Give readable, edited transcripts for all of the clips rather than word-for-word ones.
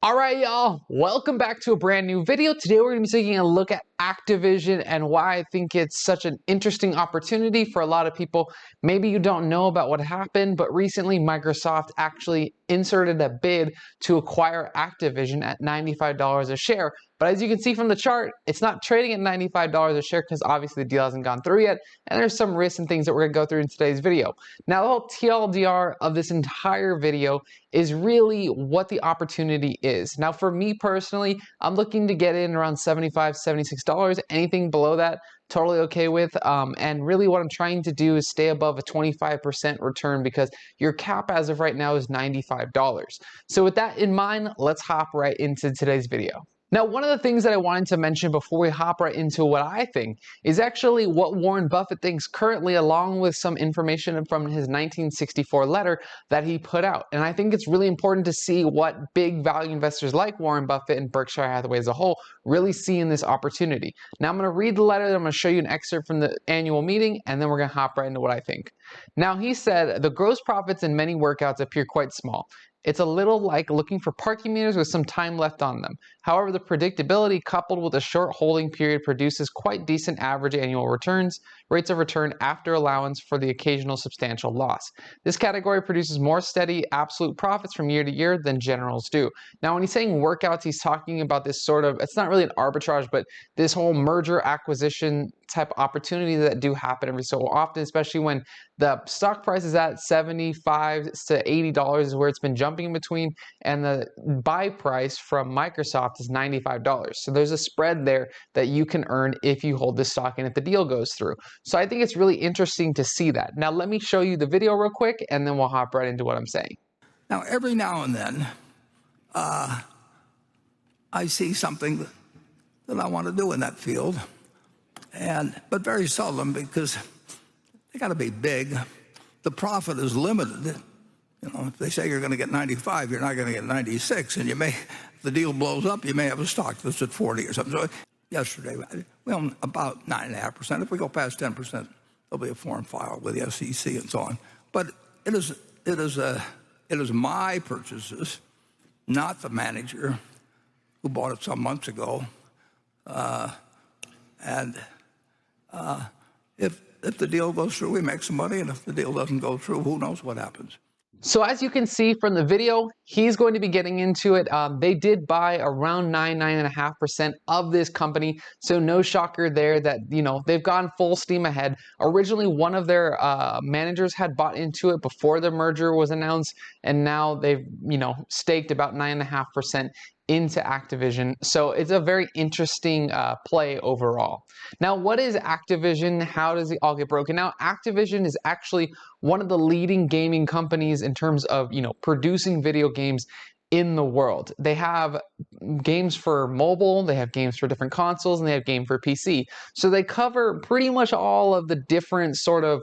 All right, y'all, welcome back to a brand new video. Today we're going to be taking a look at Activision and why I think it's such an interesting opportunity for a lot of people. Maybe you don't know about what happened, but recently Microsoft actually inserted a bid to acquire Activision at $95 a share. But as you can see from the chart, it's not trading at $95 a share because obviously the deal hasn't gone through yet, and there's some risks and things that we're going to go through in today's video. Now, the whole TLDR of this entire video is really what the opportunity is. Now, for me personally, I'm looking to get in around $75, $76. Anything below that, totally okay with. And really what I'm trying to do is stay above a 25% return because your cap as of right now is $95. So with that in mind, let's hop right into today's video. Now, one of the things that I wanted to mention before we hop right into what I think is actually what Warren Buffett thinks currently, along with some information from his 1964 letter that he put out. And I think it's really important to see what big value investors like Warren Buffett and Berkshire Hathaway as a whole really see in this opportunity. Now, I'm going to read the letter, I'm going to show you an excerpt from the annual meeting, and then we're going to hop right into what I think. Now, he said, the gross profits in many workouts appear quite small. It's a little like looking for parking meters with some time left on them. However, the predictability coupled with a short holding period produces quite decent average annual rates of return after allowance for the occasional substantial loss. This category produces more steady absolute profits from year to year than generals do. Now, when he's saying workouts, he's talking about this sort of, it's not really an arbitrage, but this whole merger acquisition type of opportunity that do happen every so often, especially when the stock price is at $75 to $80 is where it's been jumping in between, and the buy price from Microsoft is $95. So there's a spread there that you can earn if you hold this stock and if the deal goes through. So I think it's really interesting to see that. Now let me show you the video real quick and then we'll hop right into what I'm saying. Now every now and then I see something that I want to do in that field, but very seldom because they got to be big. The profit is limited. You know, if they say you're going to get 95, you're not going to get 96, and if the deal blows up, you may have a stock that's at 40 or something. So yesterday, we own about 9.5%. If we go past 10%, there'll be a foreign file with the SEC and so on. But it is my purchases, not the manager who bought it some months ago. If the deal goes through, we make some money, and if the deal doesn't go through, who knows what happens. So as you can see from the video, he's going to be getting into it. They did buy around 9.5% of this company. So no shocker there that, you know, they've gone full steam ahead. Originally, one of their managers had bought into it before the merger was announced. And now they've, you know, staked about 9.5% into Activision. So it's a very interesting play overall. Now, what is Activision? How does it all get broken? Now, Activision is actually one of the leading gaming companies in terms of, you know, producing video games in the world. They have games for mobile, they have games for different consoles, and they have games for PC. So they cover pretty much all of the different sort of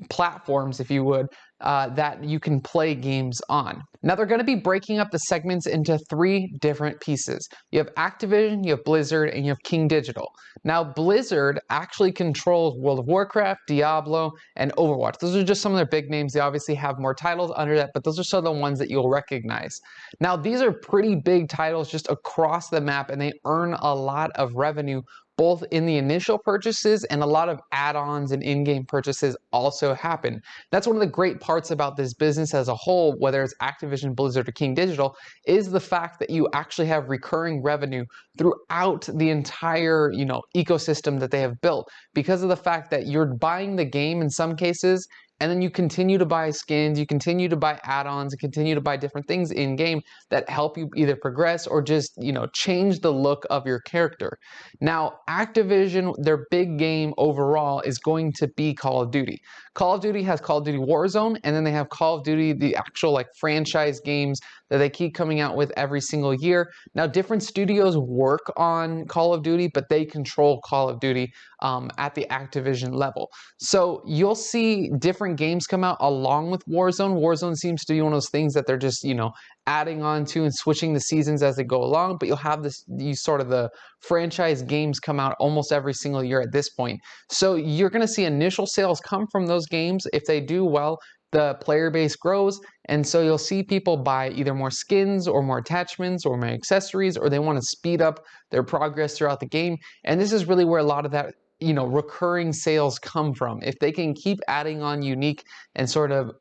platforms, if you would, that you can play games on. Now, they're going to be breaking up the segments into three different pieces. You have Activision, you have Blizzard, and you have King Digital. Now, Blizzard actually controls World of Warcraft, Diablo, and Overwatch. Those are just some of their big names. They obviously have more titles under that, but those are some of the ones that you'll recognize. Now, these are pretty big titles just across the map, and they earn a lot of revenue both in the initial purchases, and a lot of add-ons and in-game purchases also happen. That's one of the great parts about this business as a whole, whether it's Activision, Blizzard, or King Digital, is the fact that you actually have recurring revenue throughout the entire, you know, ecosystem that they have built, because of the fact that you're buying the game in some cases, and then you continue to buy skins, you continue to buy add-ons, and continue to buy different things in-game that help you either progress or just, you know, change the look of your character. Now, Activision, their big game overall is going to be Call of Duty. Call of Duty has Call of Duty Warzone, and then they have Call of Duty, the actual like franchise games that they keep coming out with every single year. Now, different studios work on Call of Duty, but they control Call of Duty at the Activision level. So you'll see different games come out along with Warzone. Warzone seems to be one of those things that they're just, you know, adding on to and switching the seasons as they go along, but you'll have these sort of the franchise games come out almost every single year at this point. So you're going to see initial sales come from those games. If they do well, the player base grows, and so you'll see people buy either more skins or more attachments or more accessories, or they want to speed up their progress throughout the game. And this is really where a lot of that recurring sales come from. If they can keep adding on unique and sort of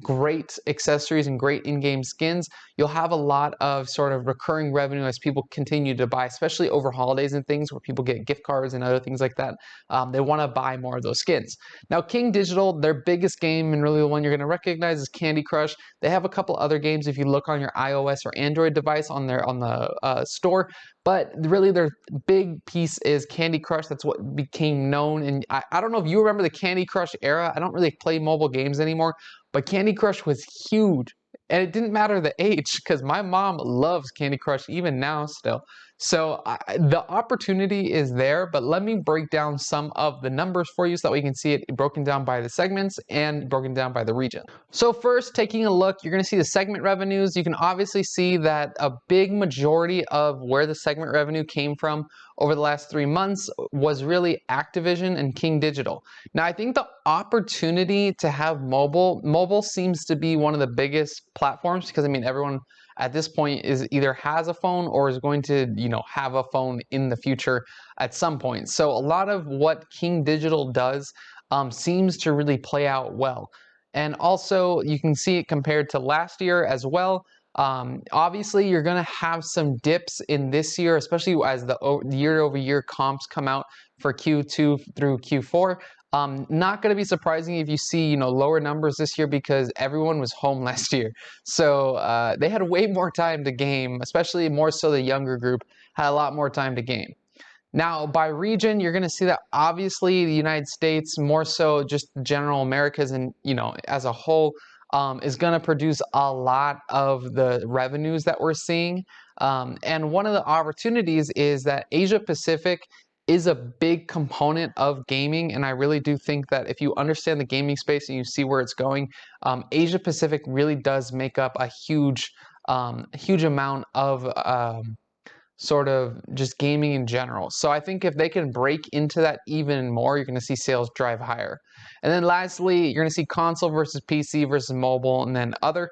great accessories and great in-game skins, you'll have a lot of sort of recurring revenue as people continue to buy, especially over holidays and things where people get gift cards and other things like that. They want to buy more of those skins. Now, King Digital, their biggest game and really the one you're going to recognize is Candy Crush. They have a couple other games if you look on your iOS or Android device on the store. But really their big piece is Candy Crush. That's what became known. And I don't know if you remember the Candy Crush era. I don't really play mobile games anymore, but Candy Crush was huge. And it didn't matter the age because my mom loves Candy Crush even now still. So the opportunity is there, but let me break down some of the numbers for you so that we can see it broken down by the segments and broken down by the region. So first, taking a look, you're going to see the segment revenues. You can obviously see that a big majority of where the segment revenue came from over the last 3 months was really Activision and King Digital. Now, I think the opportunity to have mobile seems to be one of the biggest platforms because, I mean, everyone at this point is either has a phone or is going to, have a phone in the future at some point. So a lot of what King Digital does seems to really play out well. And also you can see it compared to last year as well. Obviously you're going to have some dips in this year, especially as the year-over-year comps come out for Q2 through Q4. Not going to be surprising if you see, lower numbers this year because everyone was home last year. So they had way more time to game, especially more so the younger group had a lot more time to game. Now, by region, you're going to see that obviously the United States, more so just general Americas and, as a whole, is going to produce a lot of the revenues that we're seeing. And one of the opportunities is that Asia Pacific is a big component of gaming, and I really do think that if you understand the gaming space and you see where it's going, Asia Pacific really does make up a huge amount of sort of just gaming in general. So I think if they can break into that even more, you're going to see sales drive higher. And then lastly, you're going to see console versus PC versus mobile, and then other.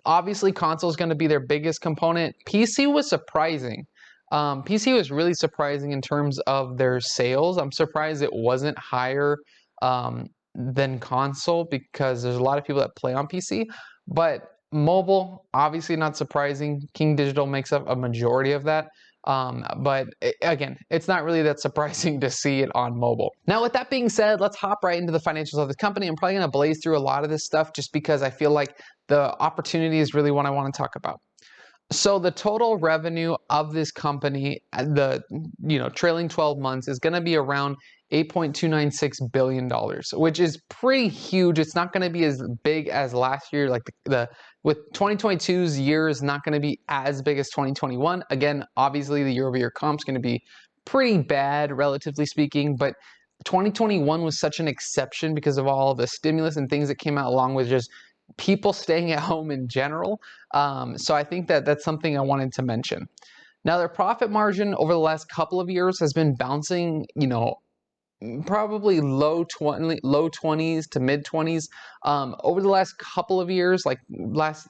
Obviously, console is going to be their biggest component. PC was surprising. PC was really surprising in terms of their sales. I'm surprised it wasn't higher than console because there's a lot of people that play on PC. But mobile, obviously not surprising. King Digital makes up a majority of that. But again, it's not really that surprising to see it on mobile. Now, with that being said, let's hop right into the financials of this company. I'm probably going to blaze through a lot of this stuff just because I feel like the opportunity is really what I want to talk about. So the total revenue of this company, the trailing 12 months, is going to be around $8.296 billion, which is pretty huge. It's not going to be as big as last year. Like with 2022's year is not going to be as big as 2021. Again, obviously the year-over-year comp is going to be pretty bad, relatively speaking, but 2021 was such an exception because of all the stimulus and things that came out along with just people staying at home in general. So I think that that's something I wanted to mention. Now, their profit margin over the last couple of years has been bouncing, probably low 20s to mid 20s. Over the last couple of years, like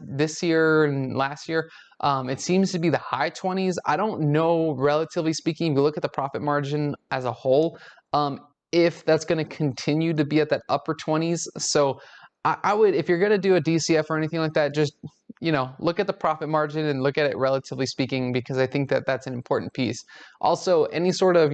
this year and last year, it seems to be the high 20s. I don't know, relatively speaking, if you look at the profit margin as a whole, if that's going to continue to be at that upper 20s. So I would, if you're going to do a DCF or anything like that, just, look at the profit margin and look at it relatively speaking, because I think that that's an important piece. Also, any sort of,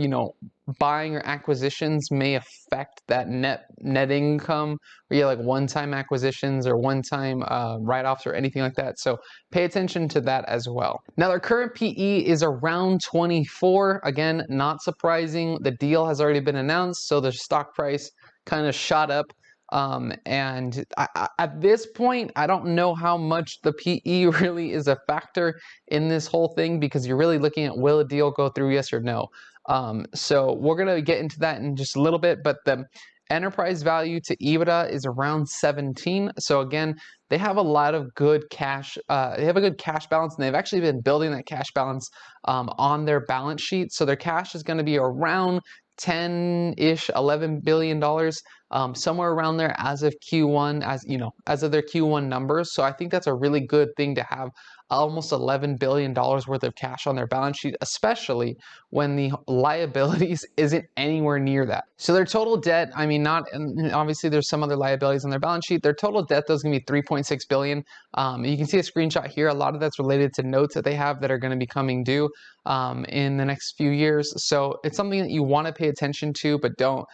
buying or acquisitions may affect that net income, where you have like one-time acquisitions or one-time write-offs or anything like that. So pay attention to that as well. Now, their current PE is around 24. Again, not surprising. The deal has already been announced, so the stock price kind of shot up. And at this point, I don't know how much the PE really is a factor in this whole thing, because you're really looking at, will a deal go through, yes or no? So we're going to get into that in just a little bit, but the enterprise value to EBITDA is around 17. So again, they have a lot of good cash. They have a good cash balance, and they've actually been building that cash balance on their balance sheet. So their cash is going to be around 10-ish, $11 billion, somewhere around there as of Q1, as of their Q1 numbers. So I think that's a really good thing to have almost $11 billion worth of cash on their balance sheet, especially when the liabilities isn't anywhere near that. So their total debt, I mean, obviously there's some other liabilities on their balance sheet. Their total debt though is going to be $3.6 billion. You can see a screenshot here. A lot of that's related to notes that they have that are going to be coming due in the next few years. So it's something that you want to pay attention to, but don't,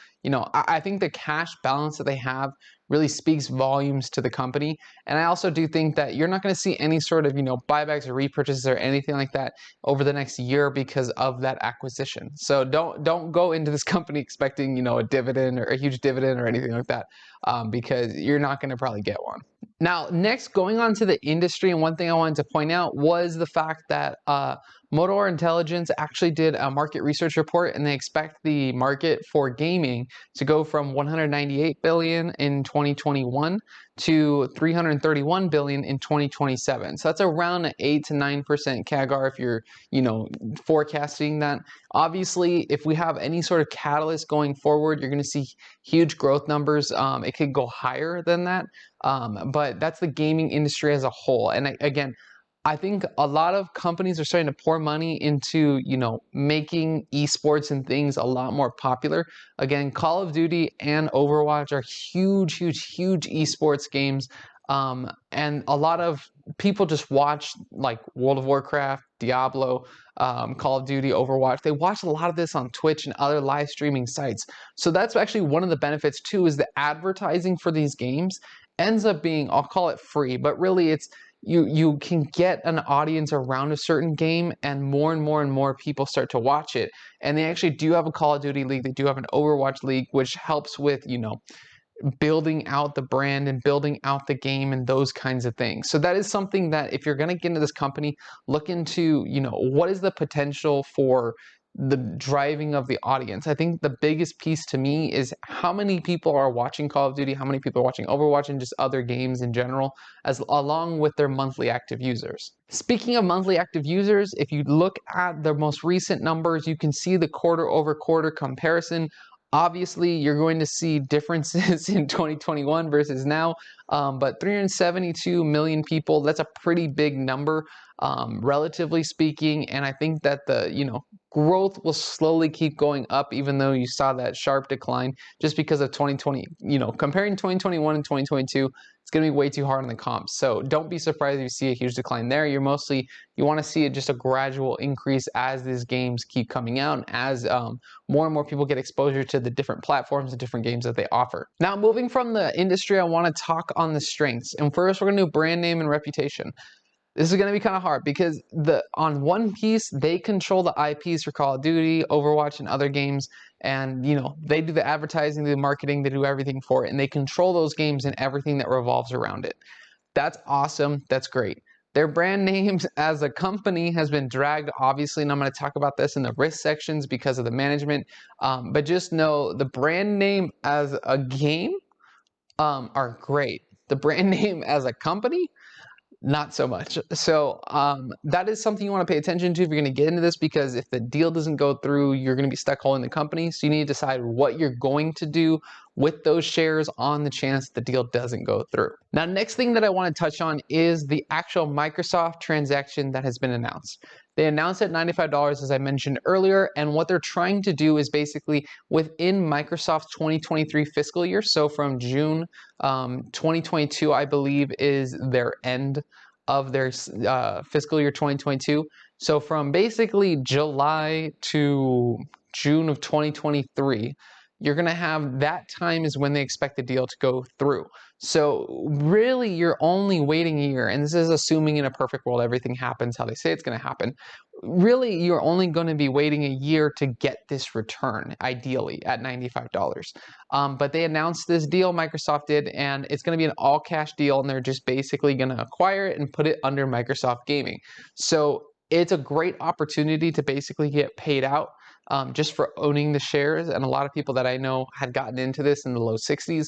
I think the cash balance that they have really speaks volumes to the company. And I also do think that you're not going to see any sort of, buybacks or repurchases or anything like that over the next year because of that acquisition. So don't go into this company expecting, a dividend or a huge dividend or anything like that, because you're not going to probably get one. Now, next, going on to the industry, and one thing I wanted to point out was the fact that Motor Intelligence actually did a market research report, and they expect the market for gaming to go from 198 billion in 2021 to 331 billion in 2027. So that's around an 8 to 9% CAGR if you're, forecasting that. Obviously, if we have any sort of catalyst going forward, you're going to see huge growth numbers. It could go higher than that, but that's the gaming industry as a whole. And again, I think a lot of companies are starting to pour money into, making esports and things a lot more popular. Again, Call of Duty and Overwatch are huge, huge, huge esports games. And a lot of people just watch like World of Warcraft, Diablo, Call of Duty, Overwatch. They watch a lot of this on Twitch and other live streaming sites. So that's actually one of the benefits too, is the advertising for these games ends up being, I'll call it free, but really it's, you can get an audience around a certain game, and more people start to watch it. And they actually do have a Call of Duty league. They do have an Overwatch league, which helps with, building out the brand and building out the game and those kinds of things. So that is something that if you're going to get into this company, look into, what is the potential for the driving of the audience. I think the biggest piece to me is how many people are watching Call of Duty, how many people are watching Overwatch and just other games in general, along with their monthly active users. Speaking of monthly active users, if you look at the most recent numbers, you can see the quarter-over-quarter comparison. Obviously, you're going to see differences in 2021 versus now, but 372 million people, that's a pretty big number, relatively speaking, and I think that the, growth will slowly keep going up, even though you saw that sharp decline just because of 2020, comparing 2021 and 2022, it's going to be way too hard on the comps. So don't be surprised if you see a huge decline there. You want to see just a gradual increase as these games keep coming out and as more and more people get exposure to the different platforms and different games that they offer. Now, moving from the industry, I want to talk on the strengths. And first, we're going to do brand name and reputation. This is going to be kind of hard because on one piece, they control the IPs for Call of Duty, Overwatch, and other games. And, they do the advertising, the marketing, they do everything for it. And they control those games and everything that revolves around it. That's awesome. That's great. Their brand names as a company has been dragged, obviously, and I'm going to talk about this in the risk sections because of the management. But just know the brand name as a game are great. The brand name as a company, not so much. So that is something you want to pay attention to if you're going to get into this, because if the deal doesn't go through, you're going to be stuck holding the company. So you need to decide what you're going to do with those shares on the chance the deal doesn't go through. Now, next thing that I want to touch on is the actual Microsoft transaction that has been announced. They announced at $95, as I mentioned earlier, and what they're trying to do is basically within Microsoft's 2023 fiscal year, so from June 2022, I believe, is their end of their fiscal year 2022. So from basically July to June of 2023, you're going to have that time is when they expect the deal to go through. So really, you're only waiting a year, and this is assuming in a perfect world everything happens how they say it's going to happen. Really, you're only going to be waiting a year to get this return, ideally, at $95. But they announced this deal, Microsoft did, and it's going to be an all-cash deal, and they're just basically going to acquire it and put it under Microsoft Gaming. So it's a great opportunity to basically get paid out just for owning the shares. And a lot of people that I know had gotten into this in the low 60s,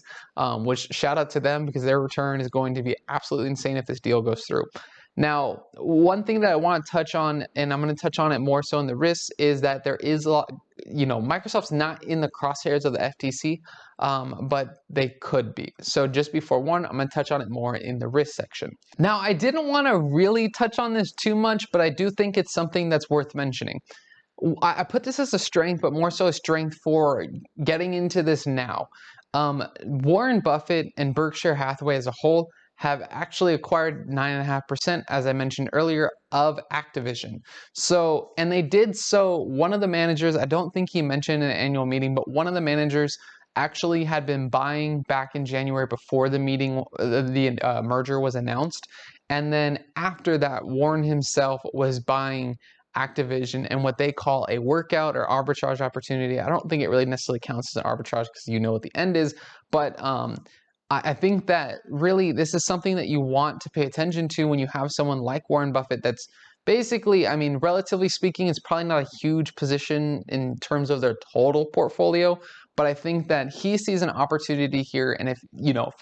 which shout out to them because their return is going to be absolutely insane if this deal goes through. Now, one thing that I want to touch on, and I'm going to touch on it more so in the risks, is that there is a lot, Microsoft's not in the crosshairs of the FTC, but they could be. So just before one, I'm going to touch on it more in the risk section. Now, I didn't want to really touch on this too much, but I do think it's something that's worth mentioning. I put this as a strength, but more so a strength for getting into this now. Warren Buffett and Berkshire Hathaway as a whole have actually acquired 9.5%, as I mentioned earlier, of Activision. So, and they did so, one of the managers, I don't think he mentioned in an annual meeting, but one of the managers actually had been buying back in January before the meeting, the merger was announced. And then after that, Warren himself was buying Activision and what they call a workout or arbitrage opportunity. I don't think it really necessarily counts as an arbitrage because you know what the end is, but I think that really this is something that you want to pay attention to when you have someone like Warren Buffett that's basically, I mean, relatively speaking, it's probably not a huge position in terms of their total portfolio, but I think that he sees an opportunity here, and if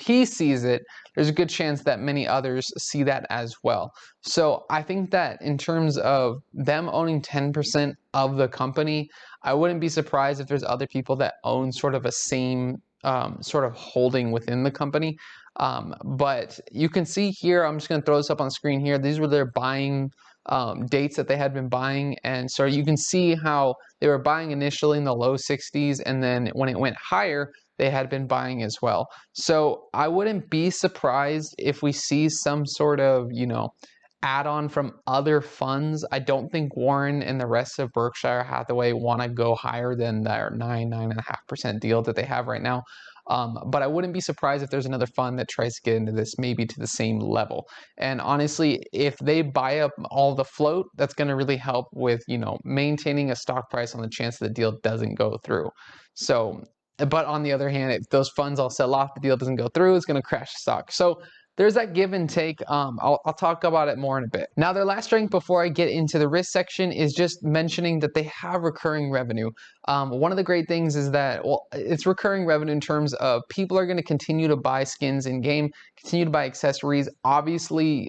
he sees it, there's a good chance that many others see that as well. So I think that in terms of them owning 10% of the company, I wouldn't be surprised if there's other people that own sort of a same sort of holding within the company. But you can see here, I'm just going to throw this up on the screen here. These were their buying dates that they had been buying. And so you can see how they were buying initially in the low 60s. And then when it went higher, they had been buying as well. So I wouldn't be surprised if we see some sort of, add-on from other funds. I don't think Warren and the rest of Berkshire Hathaway want to go higher than their 9.5% deal that they have right now. But I wouldn't be surprised if there's another fund that tries to get into this, maybe to the same level. And honestly, if they buy up all the float, that's going to really help with, maintaining a stock price on the chance that the deal doesn't go through. So, but on the other hand, if those funds all sell off, the deal doesn't go through, it's going to crash the stock. So there's that give and take. I'll talk about it more in a bit. Now, their last strength before I get into the risk section is just mentioning that they have recurring revenue. One of the great things is that, well, it's recurring revenue in terms of people are going to continue to buy skins in game, continue to buy accessories. Obviously,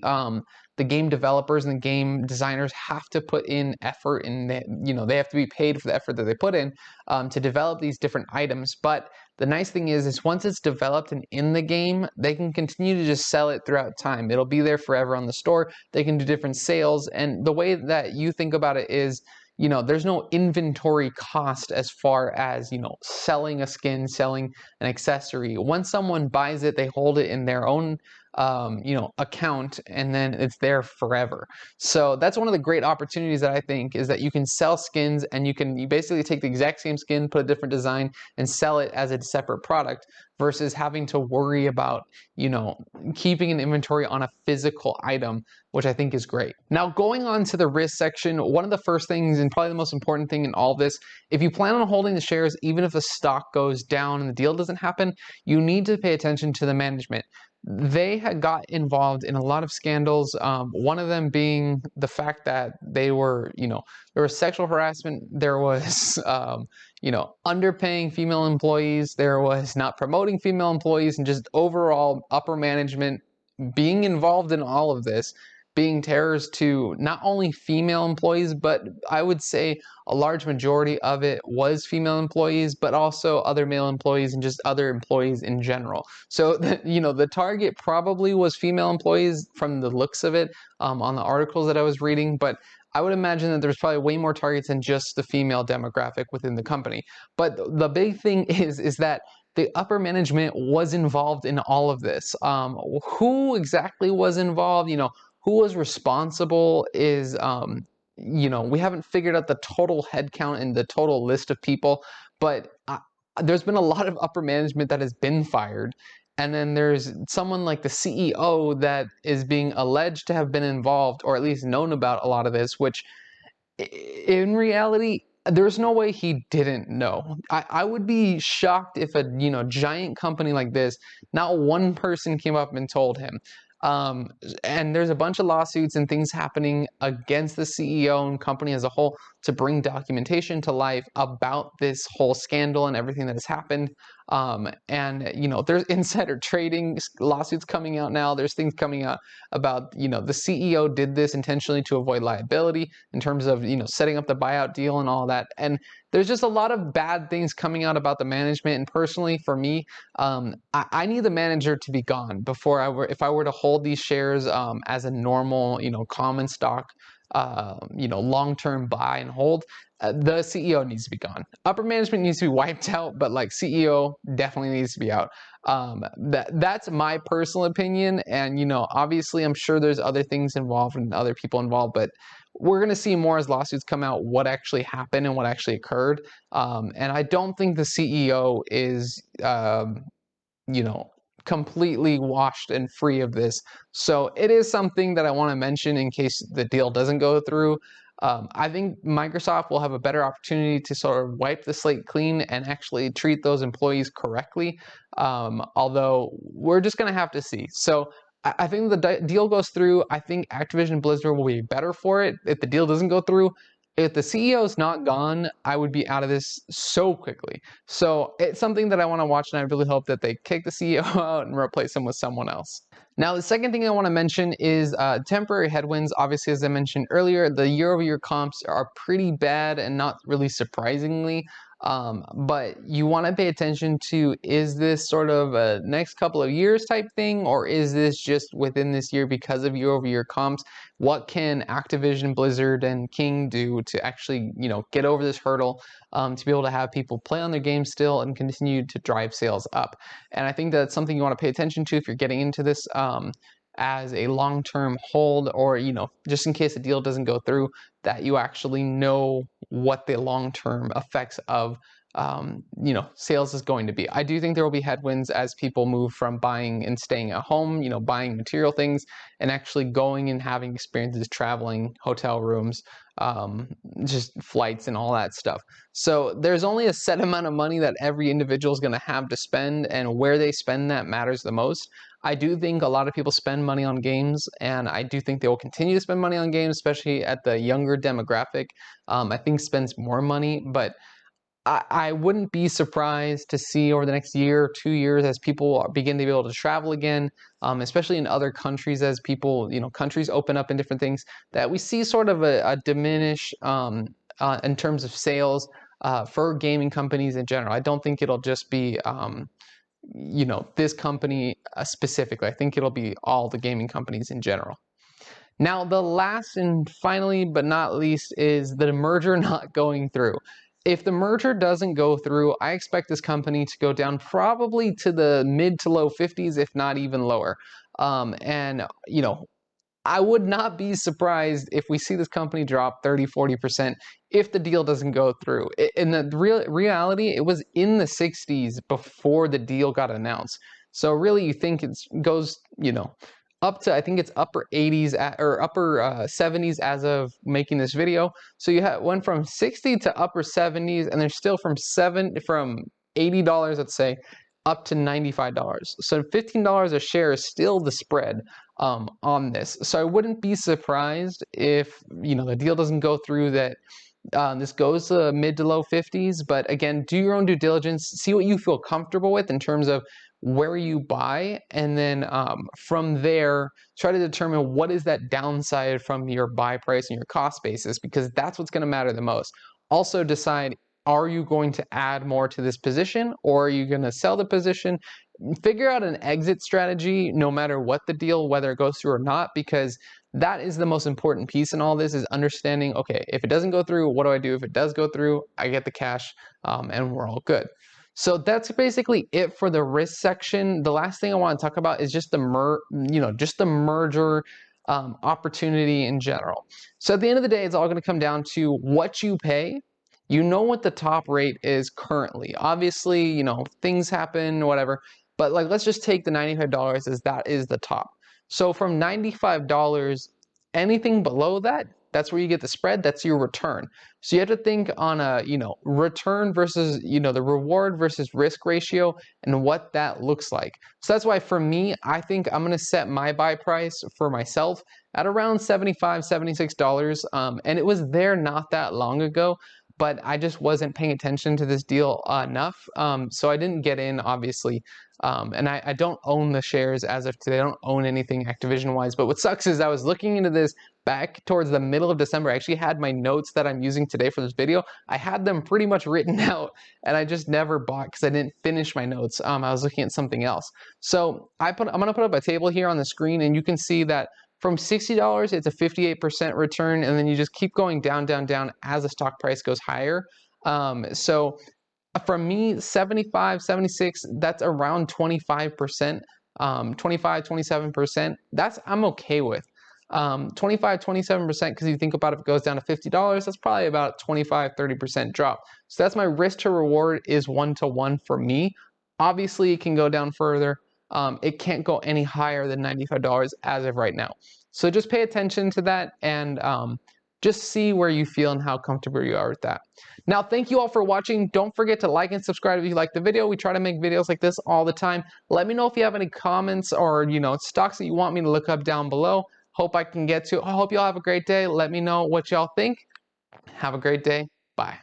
the game developers and the game designers have to put in effort, and they have to be paid for the effort that they put in to develop these different items. But the nice thing is once it's developed and in the game, they can continue to just sell it throughout time. It'll be there forever on the store. They can do different sales. And the way that you think about it is, there's no inventory cost as far as, selling a skin, selling an accessory. Once someone buys it, they hold it in their own account, and then it's there forever. So that's one of the great opportunities that I think is that you can sell skins, and you basically take the exact same skin, put a different design, and sell it as a separate product versus having to worry about, keeping an inventory on a physical item, which I think is great. Now, going on to the risk section, one of the first things and probably the most important thing in all of this, if you plan on holding the shares, even if the stock goes down and the deal doesn't happen, you need to pay attention to the management. They had got involved in a lot of scandals, one of them being the fact that they were, there was sexual harassment, there was, underpaying female employees, there was not promoting female employees, and just overall upper management being involved in all of this, being terrors to not only female employees, but I would say a large majority of it was female employees, but also other male employees and just other employees in general. So, the target probably was female employees from the looks of it on the articles that I was reading, but I would imagine that there's probably way more targets than just the female demographic within the company. But the big thing is that the upper management was involved in all of this. Who exactly was involved? Who was responsible is, we haven't figured out the total head count and the total list of people, but there's been a lot of upper management that has been fired. And then there's someone like the CEO that is being alleged to have been involved, or at least known about a lot of this, which in reality, there's no way he didn't know. I would be shocked if a giant company like this, not one person came up and told him. And there's a bunch of lawsuits and things happening against the CEO and company as a whole to bring documentation to life about this whole scandal and everything that has happened. And there's insider trading lawsuits coming out now. There's things coming out about the CEO did this intentionally to avoid liability in terms of setting up the buyout deal and all that. And there's just a lot of bad things coming out about the management. And personally, for me, I need the manager to be gone before if I were to hold these shares as a normal common stock long-term buy and hold. The CEO needs to be gone. Upper management needs to be wiped out, but like CEO definitely needs to be out. That's my personal opinion, and obviously I'm sure there's other things involved and other people involved, but we're going to see more as lawsuits come out what actually happened and what actually occurred. And I don't think the CEO is completely washed and free of this. So it is something that I want to mention in case the deal doesn't go through. I think Microsoft will have a better opportunity to sort of wipe the slate clean and actually treat those employees correctly. Although we're just going to have to see. So I think the deal goes through. I think Activision Blizzard will be better for it if the deal doesn't go through. If the CEO is not gone, I would be out of this so quickly. So it's something that I want to watch, and I really hope that they kick the CEO out and replace him with someone else. Now, the second thing I want to mention is temporary headwinds. Obviously, as I mentioned earlier, the year-over-year comps are pretty bad and not really surprisingly. But you want to pay attention to, is this sort of a next couple of years type thing, or is this just within this year because of year-over-year comps? What can Activision, Blizzard, and King do to actually, get over this hurdle to be able to have people play on their games still and continue to drive sales up? And I think that's something you want to pay attention to if you're getting into this as a long-term hold, or just in case the deal doesn't go through, that you actually know what the long-term effects of sales is going to be. I do think there will be headwinds as people move from buying and staying at home, buying material things, and actually going and having experiences traveling, hotel rooms, just flights and all that stuff. So there's only a set amount of money that every individual is going to have to spend, and where they spend that matters the most. I do think a lot of people spend money on games, and I do think they will continue to spend money on games, especially at the younger demographic. I think spends more money, but I wouldn't be surprised to see over the next year or 2 years as people begin to be able to travel again, especially in other countries, as people, countries open up in different things, that we see sort of a diminish in terms of sales for gaming companies in general. I don't think it'll just be this company specifically. I think it'll be all the gaming companies in general. Now, the last and finally but not least is the merger not going through. If the merger doesn't go through, I expect this company to go down probably to the mid to low 50s, if not even lower. I would not be surprised if we see this company drop 30-40% if the deal doesn't go through. In the reality, it was in the 60s before the deal got announced. So really, you think it goes, up to, I think it's upper 80s or upper 70s as of making this video. So you went from 60 to upper 70s, and they're still from $80, let's say, up to $95. So $15 a share is still the spread on this. So I wouldn't be surprised if the deal doesn't go through, that this goes to mid to low 50s. But again, do your own due diligence, see what you feel comfortable with in terms of where you buy, and then from there try to determine what is that downside from your buy price and your cost basis, because that's what's going to matter the most. Also decide, are you going to add more to this position, or are you going to sell the position? Figure out an exit strategy no matter what the deal, whether it goes through or not, because that is the most important piece in all this, is understanding, okay, if it doesn't go through, what do I do? If it does go through, I get the cash and we're all good. So that's basically it for the risk section. The last thing I want to talk about is just the merger opportunity in general. So at the end of the day, it's all going to come down to what you pay. You know what the top rate is currently. Obviously, things happen, whatever. But let's just take the $95 as that is the top. So from $95, anything below that, that's where you get the spread. That's your return. So you have to think on a, return versus, the reward versus risk ratio and what that looks like. So that's why for me, I think I'm going to set my buy price for myself at around $75, $76. And it was there not that long ago. but I just wasn't paying attention to this deal enough. So I didn't get in, obviously. And I don't own the shares as of today. I don't own anything Activision wise. But what sucks is I was looking into this back towards the middle of December. I actually had my notes that I'm using today for this video. I had them pretty much written out, and I just never bought because I didn't finish my notes. I was looking at something else. So I'm gonna put up a table here on the screen, and you can see that from $60, it's a 58% return, and then you just keep going down, down, down as the stock price goes higher. So from me, 75, 76, that's around 25%, 25, 27%. That's I'm okay with. 25, 27%, because you think about it, if it goes down to $50, that's probably about 25, 30% drop. So that's my risk to reward is 1-to-1 for me. Obviously, it can go down further. It can't go any higher than $95 as of right now. So just pay attention to that and just see where you feel and how comfortable you are with that. Now, thank you all for watching. Don't forget to like and subscribe if you like the video. We try to make videos like this all the time. Let me know if you have any comments or, stocks that you want me to look up down below. Hope I can get to. I hope y'all have a great day. Let me know what y'all think. Have a great day. Bye.